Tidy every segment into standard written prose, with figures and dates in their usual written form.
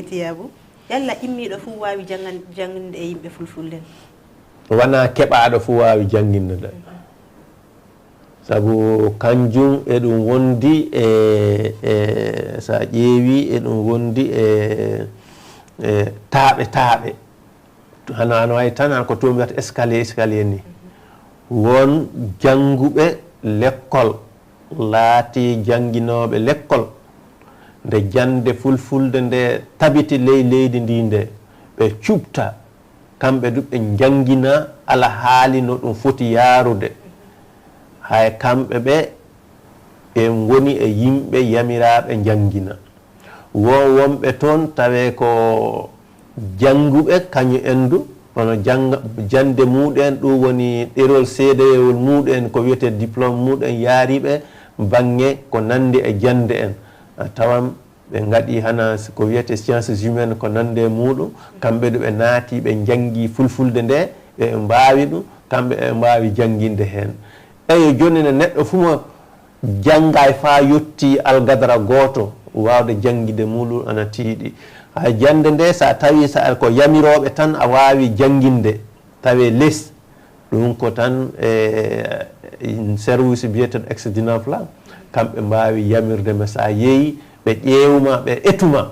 Tiyabu yalla immiɗo fu wawi janginde e yimɓe fulfulde wana keɓaɗo fu wawi janginde sabu kanjum eɗum wondi sa ƴeewi eɗum wondi taaɓe hano way tan ko to mbiyata escalier ni won janguɓe l'école laati janginoɓe l'école nde jande fulfulde nde tabiti leydi ndi nde ɓe cuɓta kamɓe du ɓe jangina ala haali no ɗum foti yaarude hay kamɓe ɓe woni e yimɓe yamiraɓe jangina wonɓe toon tawe ko janguɓe kañum endu hono jande muɗen ɗum woni ɗerol seedayewol muɗen ko wiyete diplôme muɗen yaariɓe bange ko nandi e jande en tawan ɓe gaɗi hana ko wiyete sciences humaines ko nande muɗum kamɓe ɗo ɓe naati ɓe jangi fulfulde nde ɓe mbawi ɗum kamɓe ɓe mbawi janginde hen eyi joni ne neɗɗo fu mo jangga fa yetti algadara goto wawde jangguide muɗum ana tiiɗi ha jande nde sa tawi sa ko yamiroɓe tan a wawi janginde tawi less ɗum ko tan service biyeteɗo ex-dinafla kamɓe mbawi yamirdema sa yeeyi ɓe ƴeewma ɓe etuma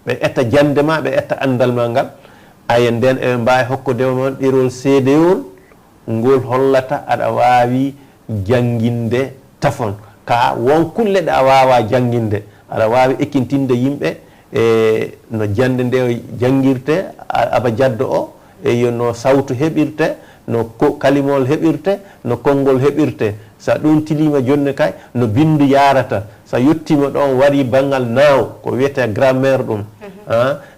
ɓe etta jande ma ɓe etta andal ma ngal aya nden eɓe mbawi hokkudema ɗerol seedeyol ngol hollata aɗa wawi janginde tafon ka won kulle ɗe a wawa janginde aɗa wawi ekkintinde yimɓe no jande nde jangirte aba jaddo o eyo no sawtu heɓirte no kalimol heɓirte no konngol heɓirte sa ɗum tilima jonne kay no bindu yarata sa yettima ɗon wari banggal naaw ko wiyete grammaire ɗum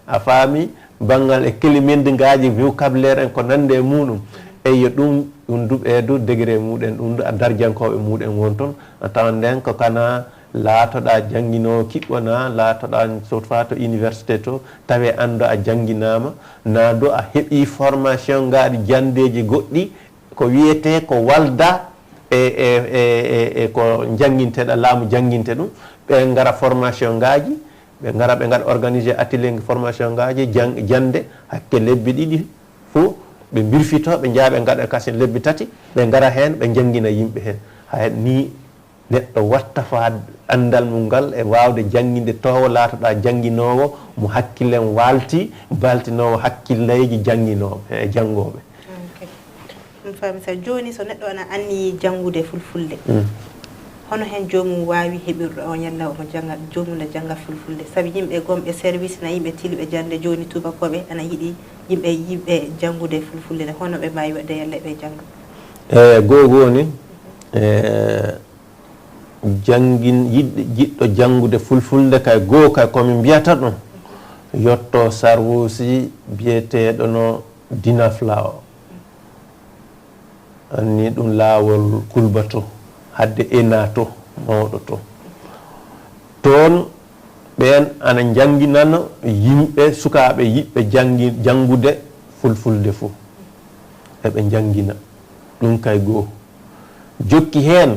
a faami banggal e kelimendigaji vocabulaire en ko nande e muɗum eyo ɗum du ɓeedu degré muɗen ɗum du a darjankoɓe muɗen won toon a tawan nden ko kana laatoɗa jangguinowo kiɓɓona laatoɗa sotfa to université to tawi ando a jangguinama na do a heeɓi formation ngaɗi jandeji goɗɗi ko wiyete ko walda e ko jangguinteɗa laamu jangguinte ɗum ɓe gara formation ngaji ɓe gara ɓe gaɗa organisé atelier formation ngaji jande hakke lebbi ɗiɗi fo ɓe birfito ɓe jaa ɓe gaɗa kasi lebbi tati ɓe gara hen ɓe jangguina yimɓe hen hay ni neɗɗo watta fa andal mum ngal e wawde jangguinde towo laatoɗa jangguinowo mo hakkillen walti baltinowo hakkilleji jangguinoɓe e jangoɓe ɗum faami sa joni so neɗɗo ana anni jangude fulfulde hono hen jomum wawi heɓirɗo o ñalla omo janga jomum ne janga fulfulde saabi yimɓe gomɓe service na yimɓe tilɓe jande joni tubakoɓe ana yiiɗi yimɓe jangude fulfulde nde hono ɓe mbawi wadde yalla ɓe janga gogoni jiɗɗo jangude fulfulde kay goo kay komi mbiyata ɗum yetto sarwusi biyeteɗo no dinafla o anni ɗum laawol kulba to hadde ena to mawɗo to toon ɓen ana janginana yimɓe sukaɓe yiɓɓe jangude fulfulde fo eɓe jangina ɗum kay goo jokki hen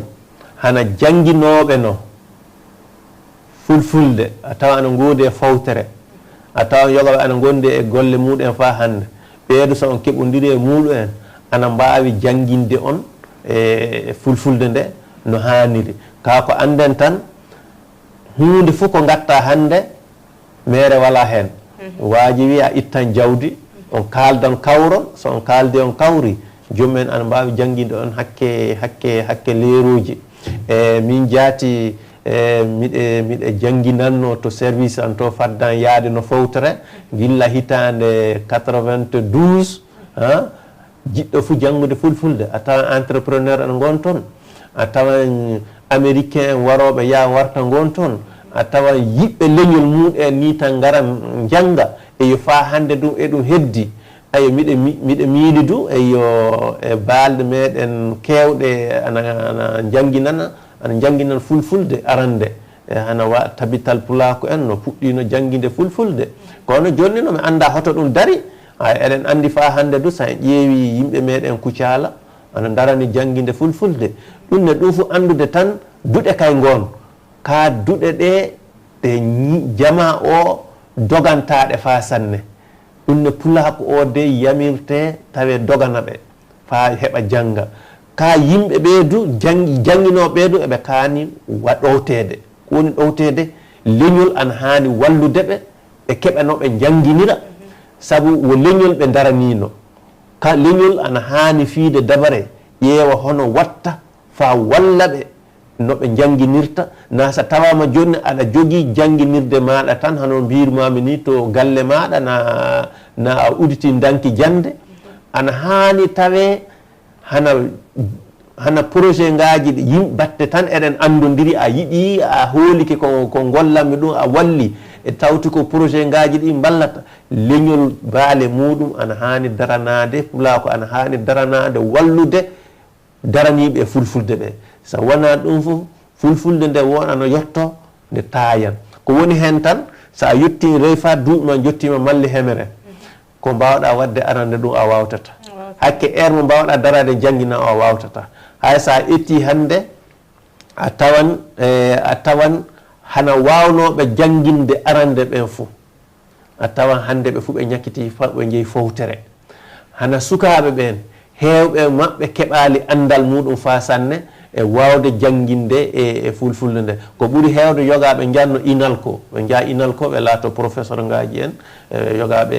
hana janginoɓe no fulfulde a tawa ana goodi e fawtere a tawa yogaɓe ana gondi e golle muɗum fa hande ɓeeɗo so on keɓodiri e muɗum en ana mbawi janginde on e fulfulde nde no hanniri ka ko anden tan hunde fof ko gatta hande mere wala hen waji wi a ittan jawdi on kaldan kawron so on kaldi on kawri jomumen ana mbawi janginde on hakke leeruji min jaati miɗe janginanno to service an to faddan yaade no fewtere gilla hitande 92 jiɗɗo fu jangude fulfulde a tawan entrepreneur an gon toon a tawan américain en waroɓe warta gon toon a tawan yiɓɓe leñol muɗen ni tan gara janga eyo fa hande ɗum e ɗum heddi ayo miɗe miili du eyo e balɗe meɗen kewɗe ana janginan fulfulde arande hana tabital pulako en no puɗɗino jangguinde fulfulde kono joni no mi anda hoto ɗum dari eɗen andi fa hande du sa ƴeewi yimɓe meɗen kucala ana darani jangguinde fulfulde ɗum ne ɗum fu andude tan duɗe kay gon ka duɗe ɗe jama o dogantaɗe fa sanne ɗum ne pulako o de yamirte tawe dogana ɓe fa heɓa janga ka yimɓe ɓeedu janginoɓe ɓeedu eɓe kaani ɗowtede ko woni ɗowtede leñol an haani wallude ɓe ɓe keɓanoɓe janginira sabu wo leñol ɓe daranino ka leñol ana haani fiide dabare ƴeewa hono watta fa walla ɓe no ɓe janginirta na sa tawama joni aɗa jogii janginirde maɗa tan hano mbirumami ni to galle maɗa na a uditi danki jande ana haani tawe hana projet ngaji ɗi yimɓe batte tan eɗen andodiri a yiɗi a hoolike ko gollanmi ɗum a walli e tawti ko projet ngaji ɗi ballata leñol baale muɗum ana haani daranade pula ko ana haani daranade wallude daraniɓe e fulfulde ɓe so wona ɗum fof fulfulde nde wonano yetto nde taayan ko woni hen tan sa yetti reyfa duuɓma jottima malli hemere ko mbawɗa wadde arande ɗum a wawtata hakke heure mo mbawɗa darade janggina o a wawtata hay sa etti hande a tawan hana wawnoɓe jangginde arande ɓen fo a tawan hande ɓe fo ɓe ñakkiti ɓe jeeyi fowtere hana sukaɓe ɓen hewɓe maɓɓe keɓali andal muɗum fa sanne e wawde jangginde e fulfulde nde ko ɓuuri hewde yogaɓe janno inalko ɓe jaa inalko ɓe laato professeur ngaji en yogaɓe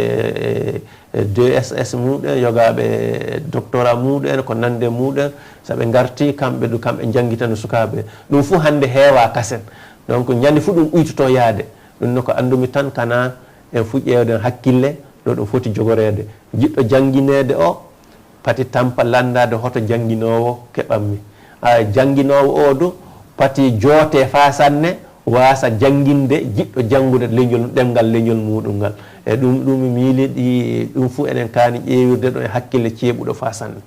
Est-ce muɗen yogaɓe doctorat muɗen ko nande muɗen soɓe garti kamɓe janggitano sukaɓe ɗum fo hande heewa kasen donc ñande fu ɗum ɓuytoto yaade ɗum ne ko andumi tan kana en fu ƴewden hakkille ɗo ɗum foti jogorede jiɗɗo jangguinede o pati tampa landade hoto janguinowo keɓanmi janguinowo o do pati joote fa sanne wasa jangginde jiɗɗo janngude leñol ɗemgal leñol muɗum ngal e ɗum mi miili ɗum fu eɗen kaani ƴeewirde ɗo e hakkille ceeɓuɗo fa sanne